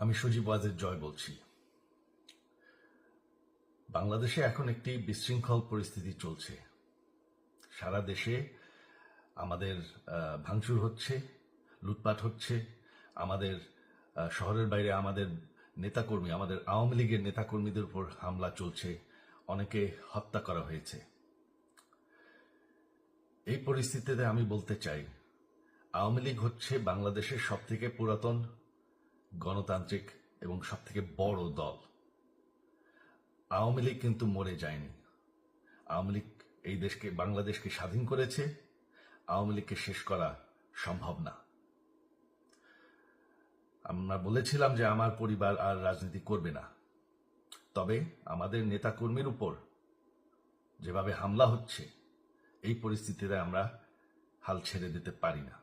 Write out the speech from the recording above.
আমি সজীব ওয়াজেদ জয় বলছি। বাংলাদেশে এখন একটি বিশৃঙ্খল পরিস্থিতি চলছে। সারা দেশে আমাদের ভাঙচুর হচ্ছে, লুটপাট হচ্ছে। আমাদের শহরের বাইরে আমাদের নেতাকর্মী, আমাদের আওয়ামী লীগের নেতাকর্মীদের উপর হামলা চলছে, অনেকে হত্যা করা হয়েছে। এই পরিস্থিতিতে আমি বলতে চাই, আওয়ামী লীগ হচ্ছে বাংলাদেশের সবথেকে পুরাতন গণতান্ত্রিক এবং সবথেকে বড় দল। আওয়ামী লীগ কিন্তু মরে যায়নি। আওয়ামী লীগ এই দেশকে, বাংলাদেশকে স্বাধীন করেছে। আওয়ামী লীগকে শেষ করা সম্ভব না। আমরা বলেছিলাম যে আমার পরিবার আর রাজনীতি করবে না, তবে আমাদের নেতাকর্মীর উপর যেভাবে হামলা হচ্ছে, এই পরিস্থিতিতে আমরা হাল ছেড়ে দিতে পারি না।